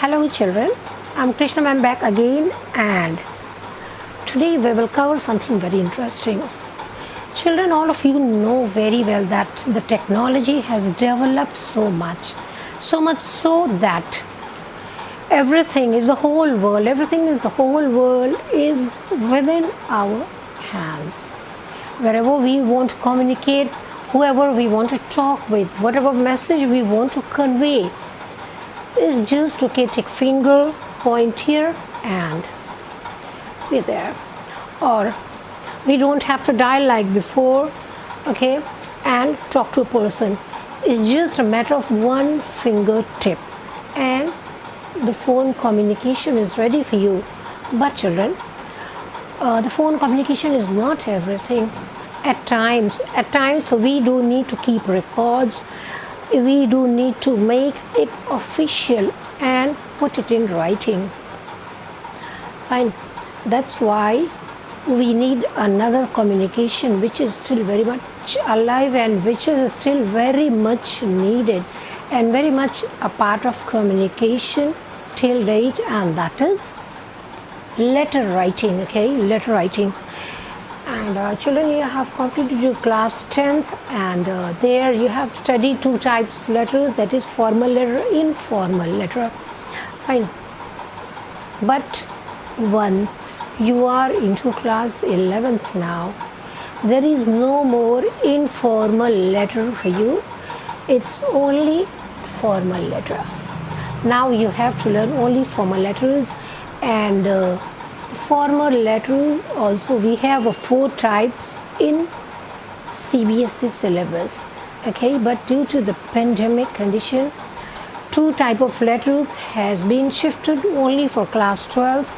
Hello children, I'm Krishna ma'am back again, and today we will cover something very interesting. Children, all of you know very well that the technology has developed so much so that everything is the whole world is within our hands. Wherever we want to communicate, whoever we want to talk with, whatever message we want to convey, is just okay, take finger, point here and be there. Or we don't have to dial like before, okay, and talk to a person. It's just a matter of one fingertip and the phone communication is ready for you. But children, the phone communication is not everything. At times we do need to keep records. We do need to make it official and put it in writing. Fine. That's why we need another communication which is still very much alive and which is still very much needed and very much a part of communication till date, and that is letter writing. Okay, letter writing. And children, you have completed your class 10th, and there you have studied two types of letters, that is formal letter, informal letter. Fine. But once you are into class 11th now, there is no more informal letter for you. It's only formal letter. Now you have to learn only formal letters, and formal letter also we have 4 types in CBSE syllabus. Okay, but due to the pandemic condition, 2 type of letters has been shifted only for class 12,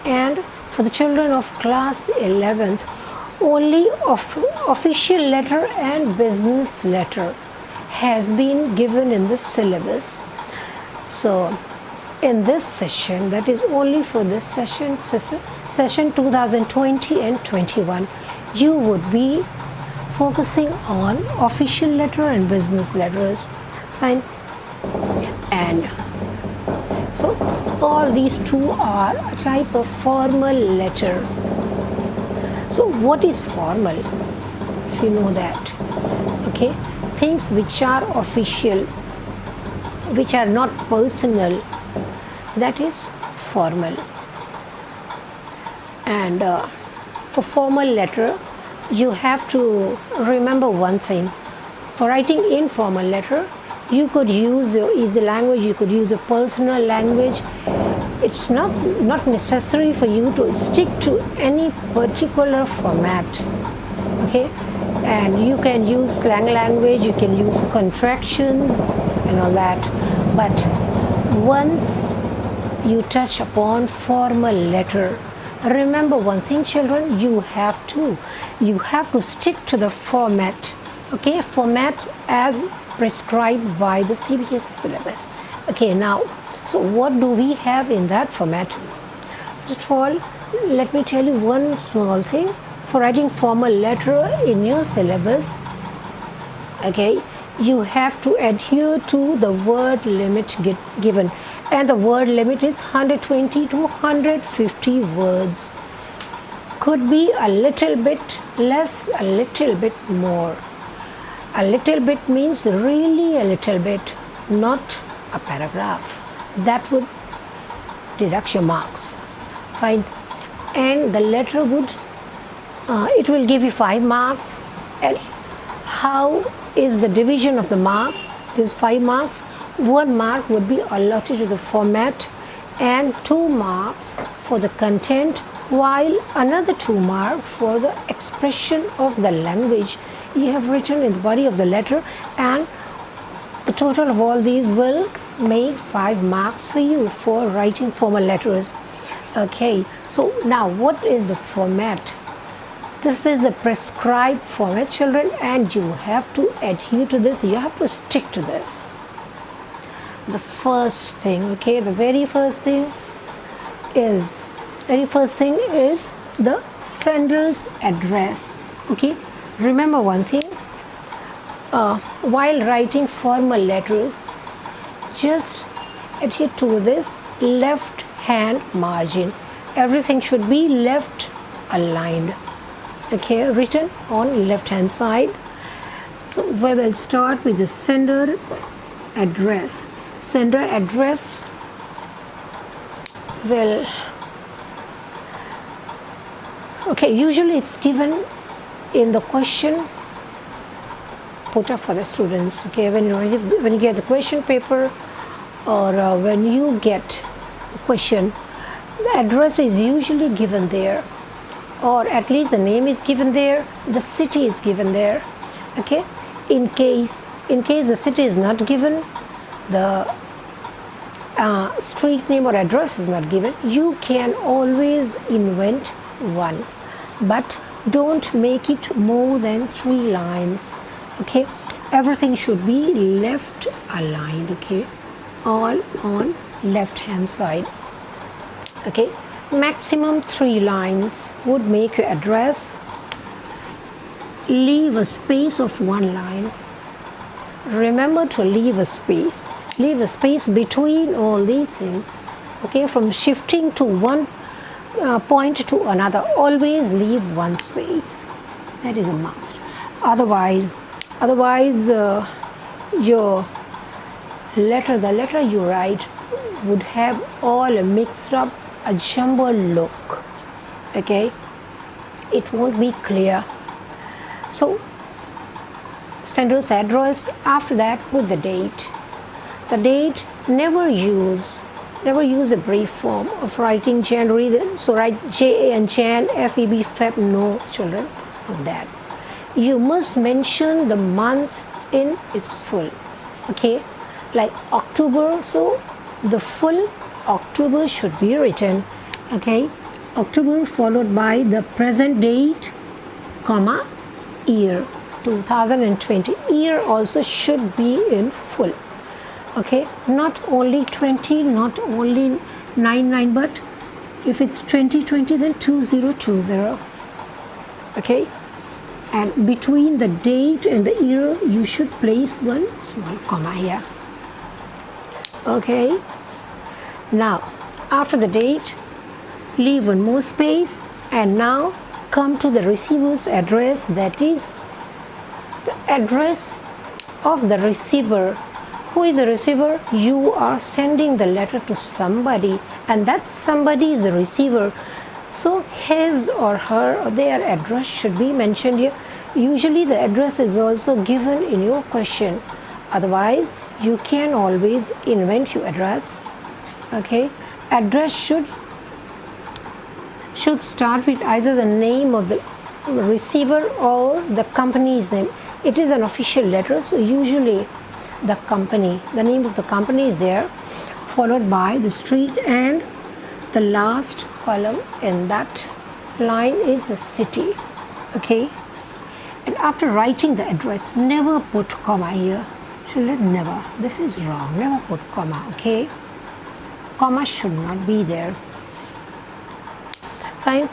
and for the children of class 11th only official letter and business letter has been given in the syllabus. So in this session, that is only for this session 2020 and 21, you would be focusing on official letter and business letters. Fine. And so all these 2 are a type of formal letter. So what is formal? If you know that, okay, things which are official, which are not personal, that is formal. And for formal letter, you have to remember one thing. For writing informal letter, you could use your easy language, you could use a personal language. It's not necessary for you to stick to any particular format. Okay, and you can use slang language, you can use contractions and all that. But once you touch upon formal letter, remember one thing, children, you have to stick to the format. Okay, format as prescribed by the CBSE syllabus. Okay, now, so what do we have in that format? First of all, let me tell you one small thing. For writing formal letter in your syllabus, okay, you have to adhere to the word limit given, and the word limit is 120 to 150 words. Could be a little bit less, a little bit more. A little bit means really a little bit, not a paragraph. That would deduct your marks. Fine. And the letter would, it will give you 5 marks. And how is the division of the mark? These 5 marks. 1 mark would be allotted to the format and 2 marks for the content, while another 2 marks for the expression of the language you have written in the body of the letter, and the total of all these will make 5 marks for you for writing formal letters. Okay, so now what is the format? This is the prescribed format, children, and you have to adhere to this, you have to stick to this. The first thing, okay, the very first thing is the sender's address. Okay, remember one thing, while writing formal letters, just adhere to this left hand margin. Everything should be left aligned. Okay, written on left hand side. So we will start with the sender address. Sender address will, okay, usually it's given in the question put up for the students. Okay, when you get the question paper, or when you get a question, the address is usually given there, or at least the name is given there, the city is given there. Okay, in case the city is not given, the street name or address is not given, you can always invent one, but don't make it more than 3 lines. Okay, everything should be left aligned. Okay, all on left hand side. Okay, maximum 3 lines would make your address. Leave a space of 1 line. Remember to leave a space. Leave a space between all these things. Okay, from shifting to one point to another, always leave 1 space. That is a must. Otherwise your letter, the letter you write, would have all a mixed up, a jumbled look. Okay, it won't be clear. So sender's address, after that put the date. The date, never use a brief form of writing January. So write JAN, Jan, FEB, Feb. No, children, of that. You must mention the month in its full. Okay, like October, so the full October should be written. Okay, October followed by the present date, comma, year, 2020. Year also should be in full. Okay, not only 20, not only 99, but if it's 2020, then 2020. Okay, and between the date and the year you should place 1 small comma here. Okay, now after the date leave 1 more space, and now come to the receiver's address, that is the address of the receiver. Who is the receiver? You are sending the letter to somebody, and that somebody is the receiver. So his or her or their address should be mentioned here. Usually the address is also given in your question. Otherwise, you can always invent your address. Okay, address should start with either the name of the receiver or the company's name. It is an official letter, so usually the name of the company is there, followed by the street, and the last column in that line is the city. Okay, and after writing the address, never put comma here. Children, never. This is wrong. Never put comma. Okay, comma should not be there. Fine.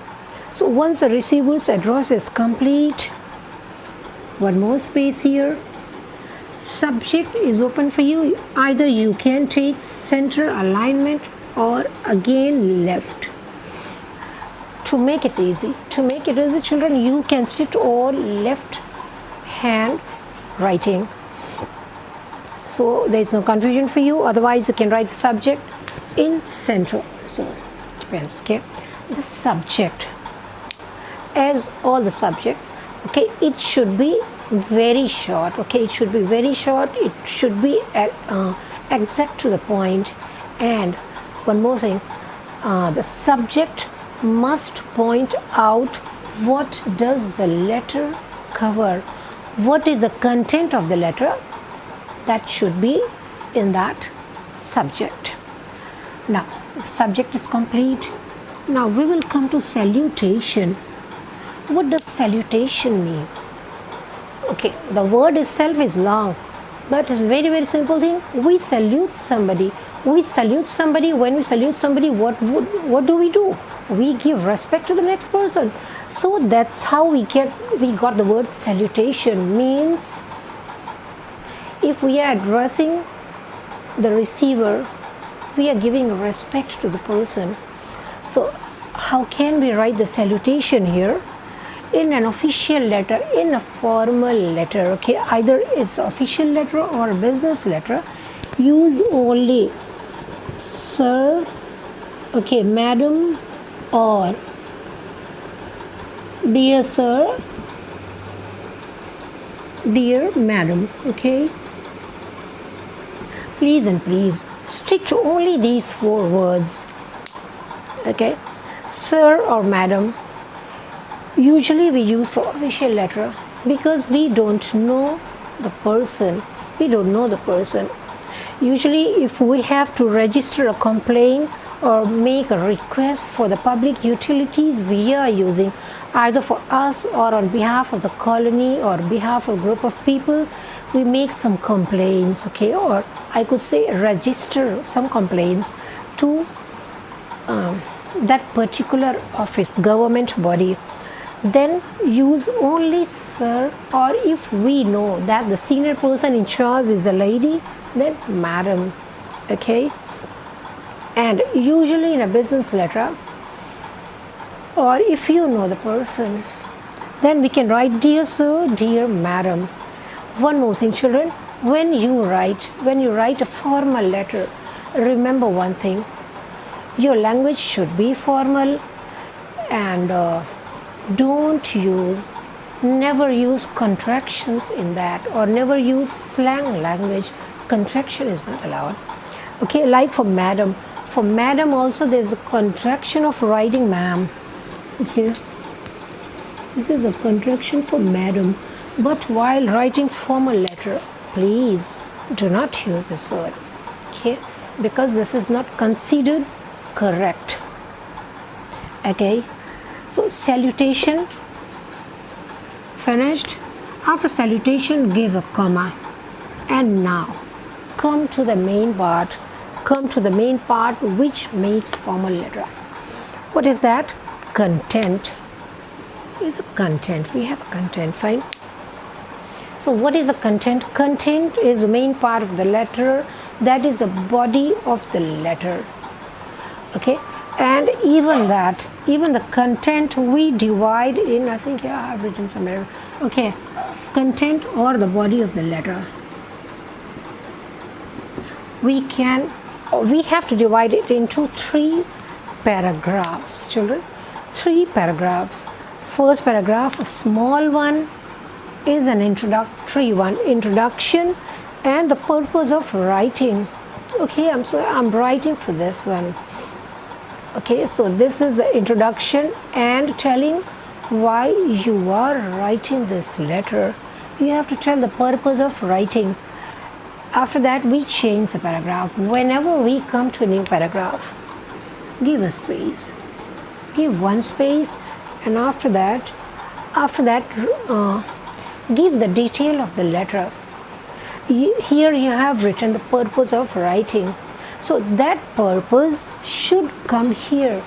So once the receiver's address is complete, 1 more space here. Subject is open for you. Either you can take center alignment or again left. To make it easy, children, you can sit all left hand writing. So there is no confusion for you. Otherwise, you can write subject in center. So depends. Okay, the subject, as all the subjects. Okay, it should be very short. Okay, it should be very short. It should be exact to the point. And one more thing, the subject must point out what does the letter cover, what is the content of the letter. That should be in that subject. Now the subject is complete. Now we will come to salutation. What does salutation mean? Okay, the word itself is long, but it's very, very simple thing. We salute somebody. We salute somebody. When we salute somebody, what do? We give respect to the next person. So that's how we got the word salutation. Means if we are addressing the receiver, we are giving respect to the person. So how can we write the salutation here? In an official letter, in a formal letter, okay, either it's official letter or business letter, use only sir, okay, madam, or dear sir, dear madam, okay. Please and please stick to only these 4 words, okay. Sir or madam usually we use for official letter because we don't know the person. Usually if we have to register a complaint or make a request for the public utilities, we are using either for us or on behalf of the colony or behalf of a group of people, we make some complaints, okay, or I could say register some complaints to that particular office, government body. Then use only sir, or if we know that the senior person in charge is a lady, then madam, okay. And usually in a business letter, or if you know the person, then we can write dear sir, dear madam. One more thing, children, when you write a formal letter, remember one thing, your language should be formal, and never use contractions in that, or never use slang language. Contraction is not allowed, okay. Like for madam also there's a contraction of writing ma'am, okay. This is a contraction for madam, but while writing formal letter, please do not use this word, okay, because this is not considered correct, okay. So salutation finished. After salutation, give a comma, and now come to the main part which makes formal letter. What is that? Content. Is a content. We have content, fine. So what is the content? Content is the main part of the letter, that is the body of the letter, okay. And even the content we divide in, I think, yeah, I have written somewhere, okay, content or the body of the letter. We have to divide it into 3 paragraphs, children. 3 paragraphs. First paragraph, a small one, is an introductory one, introduction and the purpose of writing. Okay, I'm writing for this one. Okay, so this is the introduction and telling why you are writing this letter. You have to tell the purpose of writing. After that, we change the paragraph. Whenever we come to a new paragraph, give a space. Give one space, and after that, give the detail of the letter. Here you have written the purpose of writing. So that purpose should come here.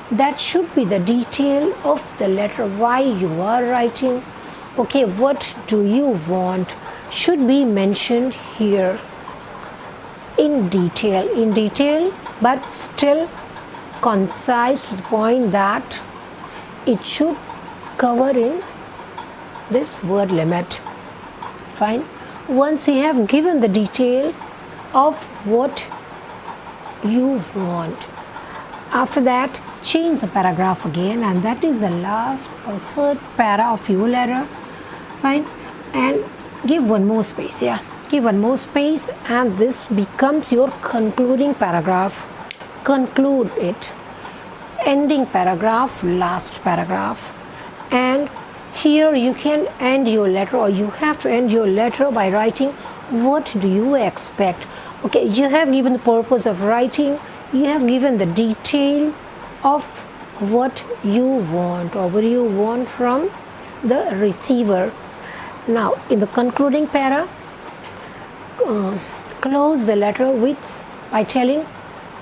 That should be the detail of the letter, why you are writing. Okay, what do you want should be mentioned here in detail, but still concise to the point that it should cover in this word limit. Fine. Once you have given the detail of what you want, after that change the paragraph again, and that is the last or third para of your letter. Fine. And give one more space. Yeah, give one more space, and this becomes your concluding paragraph. Conclude it. Ending paragraph, last paragraph. And here you can end your letter, or you have to end your letter by writing what do you expect. Okay, you have given the purpose of writing, you have given the detail of what you want or what you want from the receiver. Now in the concluding para, close the letter by telling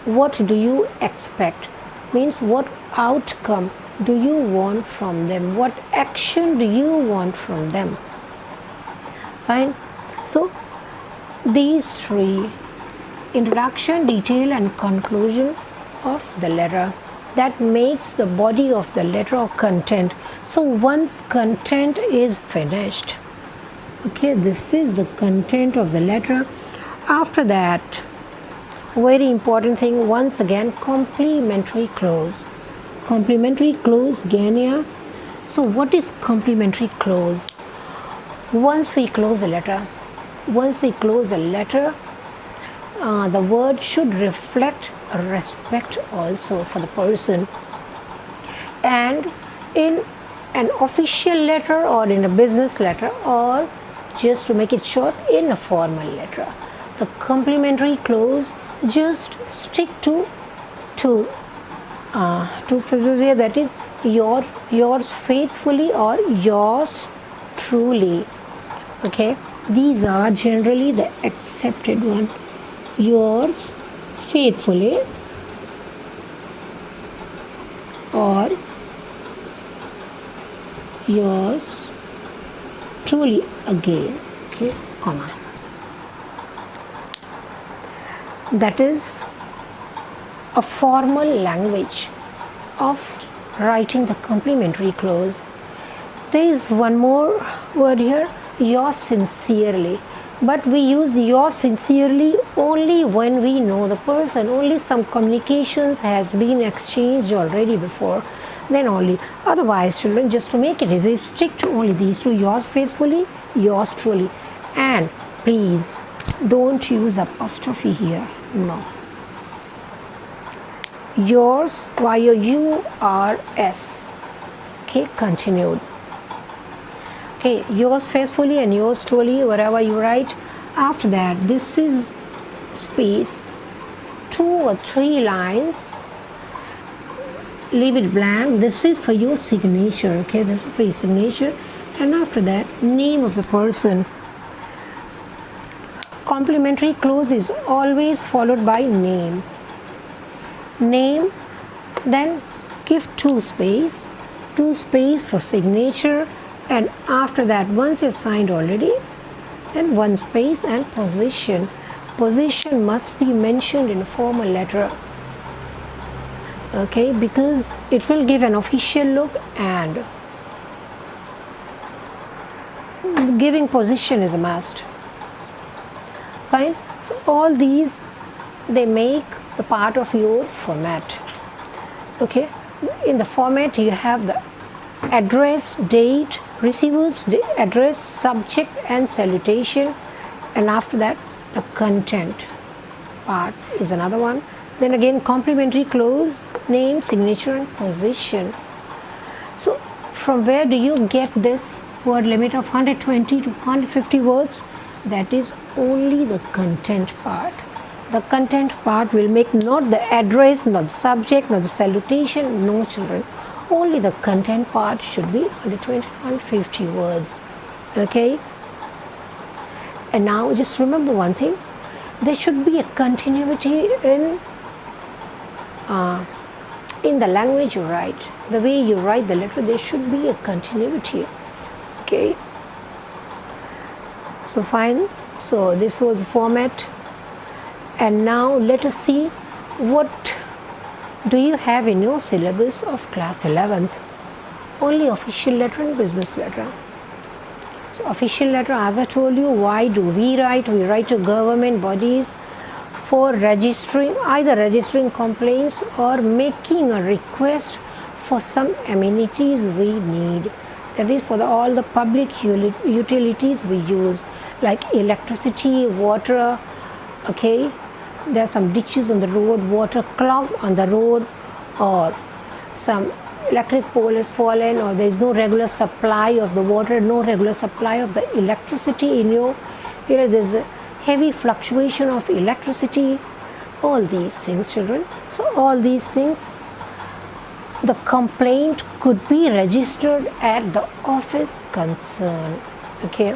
what do you expect, means what outcome do you want from them, what action do you want from them. Fine. So these three introduction, detail and conclusion of the letter. That makes the body of the letter or content. So once content is finished, okay, this is the content of the letter. After that, very important thing, once again, complementary clause. Complementary clause, Gania. So what is complementary clause? Once we close a letter, the word should reflect respect also for the person. And in an official letter or in a business letter, or just to make it short, in a formal letter, the complementary clause just stick to two phrases here, that is yours faithfully or yours truly. Okay, these are generally the accepted one. Yours faithfully or yours truly again. Okay, comma. That is a formal language of writing the complementary clause. There is one more word here, yours sincerely. But we use yours sincerely only when we know the person, only some communications has been exchanged already before, then only. Otherwise, children, just to make it easy, stick to only these two, yours faithfully, yours truly. And please don't use apostrophe here, no. Yours, Y-O-U-R-S. Okay, continued. Okay, yours faithfully and yours truly, wherever you write. After that, this is space, 2 or 3 lines, leave it blank. This is for your signature, okay, this is for your signature. And after that, name of the person. Complementary clause is always followed by name. Name, then give 2 space for signature. And after that, once you've signed already, then 1 space and position. Position must be mentioned in a formal letter, okay, because it will give an official look, and giving position is a must. Fine. So all these, they make the part of your format. Okay, in the format you have the address, date, receiver's address, subject and salutation, and after that the content part is another one. Then again complementary clause, name, signature and position. So from where do you get this word limit of 120 to 150 words? That is only the content part. The content part will make not the address, not the subject, not the salutation, no children. Only the content part should be 120 to 150 words. Okay? And now just remember one thing. There should be a continuity in the language you write. The way you write the letter, there should be a continuity. Okay? So fine. So this was the format. And now let us see what do you have in your syllabus of class 11th. Only official letter and business letter. So official letter, as I told you, why do we write? We write to government bodies for registering, either registering complaints or making a request for some amenities we need. That is for all the public utilities we use, like electricity, water. Okay, there are some ditches on the road, water clogged on the road, or some electric pole has fallen, or there is no regular supply of the water, no regular supply of the electricity in your area, there is a heavy fluctuation of electricity, all these things, children. So all these things, the complaint could be registered at the office concerned. Okay,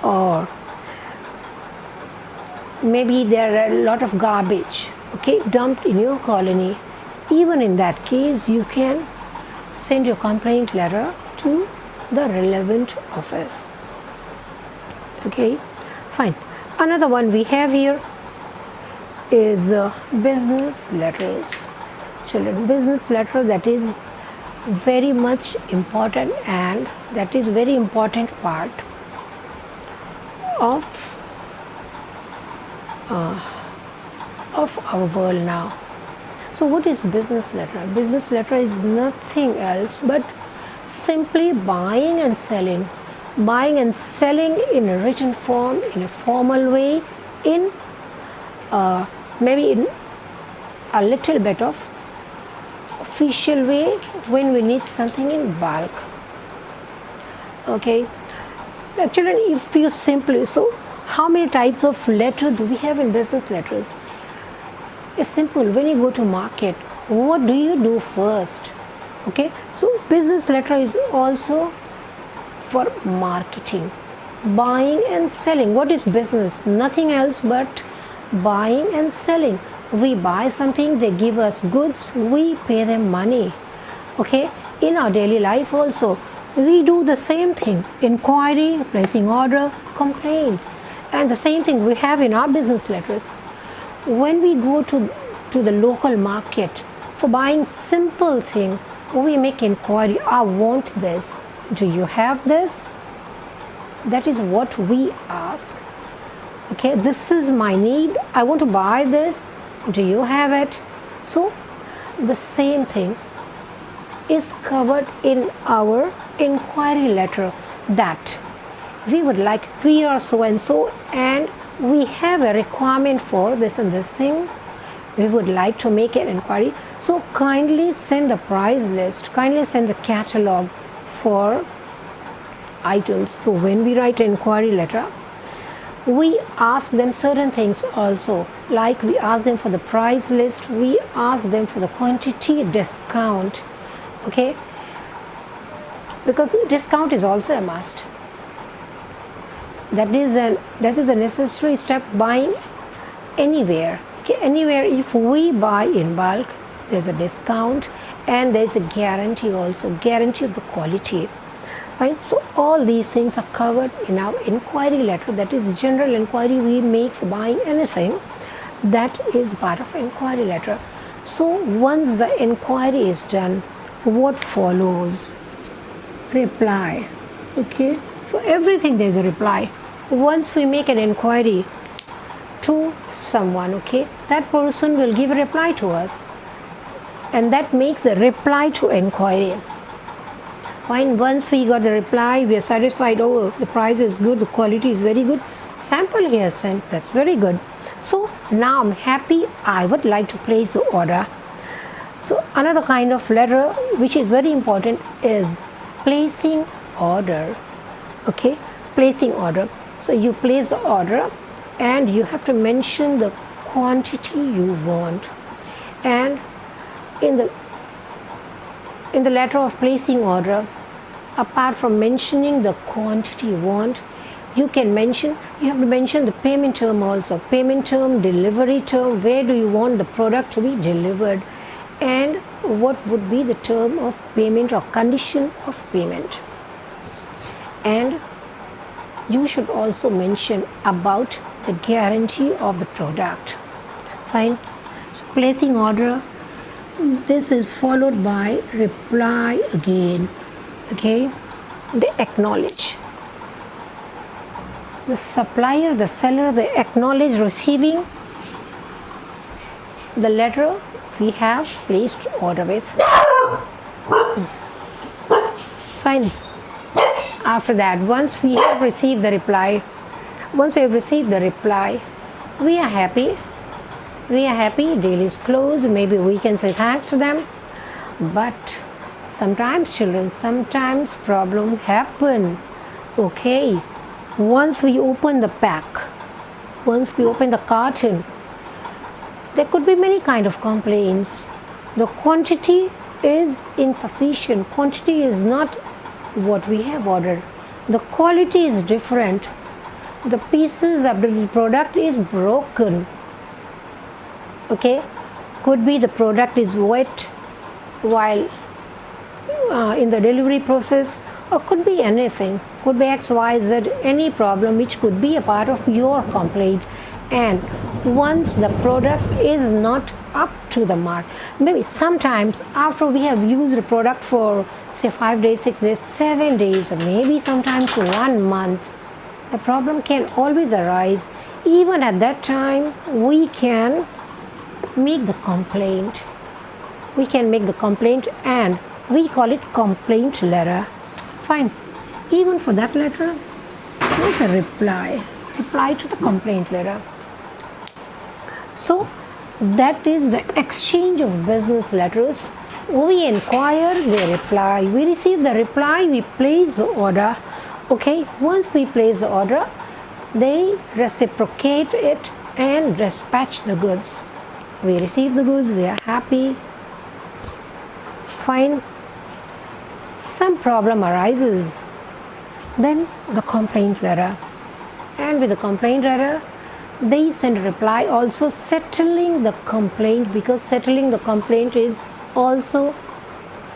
or maybe there are a lot of garbage, okay, dumped in your colony. Even in that case, you can send your complaint letter to the relevant office. Okay, fine. Another one we have here, is business letters. Children, business letter, that is very much important, and that is very important part of our world now. So what is business letter? Business letter is nothing else but simply buying and selling in a written form, in a formal way, in maybe in a little bit of official way when we need something in bulk. Okay, actually, if you simply, so how many types of letter do we have in business letters? It's simple. When you go to market, what do you do first? Okay, so business letter is also for marketing, buying and selling. What is business? Nothing else but buying and selling. We buy something, they give us goods, we pay them money. Okay, in our daily life also we do the same thing: inquiry, placing order, complaint, and the same thing we have in our business letters. When we go to the local market for buying simple thing, we make inquiry. I want this. Do you have this? That is what we ask. Okay, this is my need. I want to buy this. Do you have it? So the same thing is covered in our inquiry letter, that we are so and so, and we have a requirement for this and this thing. We would like to make an inquiry. So kindly send the price list, kindly send the catalog for items. So when we write an inquiry letter, we ask them certain things also, like we ask them for the price list, we ask them for the quantity, discount. Okay, because discount is also a must. That is a necessary step buying anywhere. Okay, anywhere if we buy in bulk, there's a discount and there's a guarantee also, guarantee of the quality. Right? So all these things are covered in our inquiry letter. That is general inquiry we make for buying anything. That is part of inquiry letter. So once the inquiry is done, what follows? Reply. Okay, for everything there is a reply. Once we make an inquiry to someone, okay, that person will give a reply to us, and that makes a reply to inquiry. Fine, once we got the reply, we are satisfied. Oh, the price is good, the quality is very good, sample he has sent, that's very good. So now I'm happy, I would like to place the order. So another kind of letter which is very important is placing order. Okay, placing order. So you place the order and you have to mention the quantity you want, and in the letter of placing order, apart from mentioning the quantity you want, you have to mention the payment term also, payment term, delivery term, where do you want the product to be delivered, and what would be the term of payment or condition of payment. And you should also mention about the guarantee of the product. Fine. So placing order, this is followed by reply again. Okay, they acknowledge. The supplier, the seller, they acknowledge receiving the letter we have placed order with. Fine. After that, once we have received the reply, we are happy. Deal is closed. Maybe we can say thanks to them. But sometimes, children, problem happen. Okay, once we open the pack, once we open the carton, there could be many kind of complaints. The quantity is insufficient. Quantity is not what we have ordered. The quality is different. The pieces of the product is broken. Okay, could be the product is wet while in the delivery process, or could be anything, could be XYZ, any problem which could be a part of your complaint, and once the product is not up to the mark, maybe sometimes after we have used the product for say 5 days, 6 days, 7 days, or maybe sometimes 1 month, the problem can always arise. Even at that time, we can make the complaint. We can make the complaint, and we call it complaint letter. Fine. Even for that letter, there's a reply to the complaint letter. So that is the exchange of business letters. We inquire, they reply. We receive the reply, we place the order. Okay, once we place the order, they reciprocate it and dispatch the goods. We receive the goods, we are happy. Fine. Some problem arises, then the complaint letter. And with the complaint letter, they send a reply also settling the complaint, because settling the complaint is also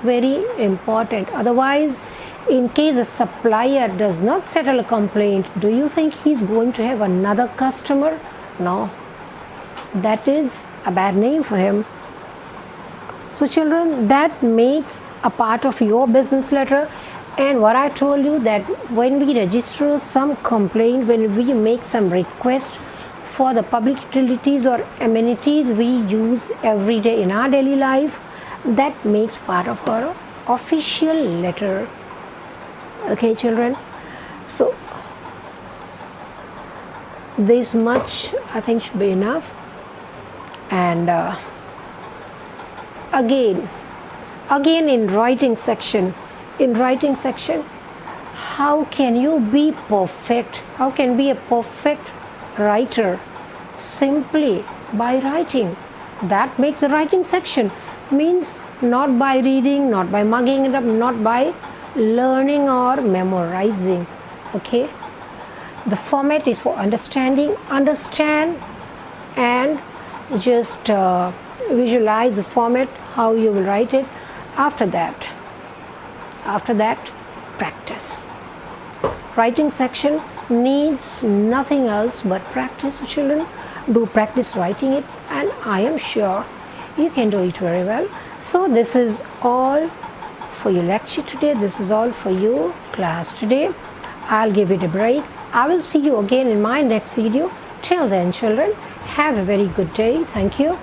very important. Otherwise, in case a supplier does not settle a complaint, do you think he's going to have another customer? No. That is a bad name for him. So children, that makes a part of your business letter. And what I told you, that when we register some complaint, when we make some request for the public utilities or amenities we use every day in our daily life, that makes part of our official letter. Okay children, so this much I think should be enough. And again in writing section, how can you be perfect? How can be a perfect writer? Simply by writing. That makes the writing section. Means not by reading, not by mugging it up, not by learning or memorizing. Okay, the format is for understanding. Understand and just visualize the format, how you will write it. After that practice. Writing section needs nothing else but practice. Children, do practice writing it, and I am sure you can do it very well. So this is all for your lecture today. This is all for your class today. I'll give it a break. I will see you again in my next video. Till then children, have a very good day. Thank you.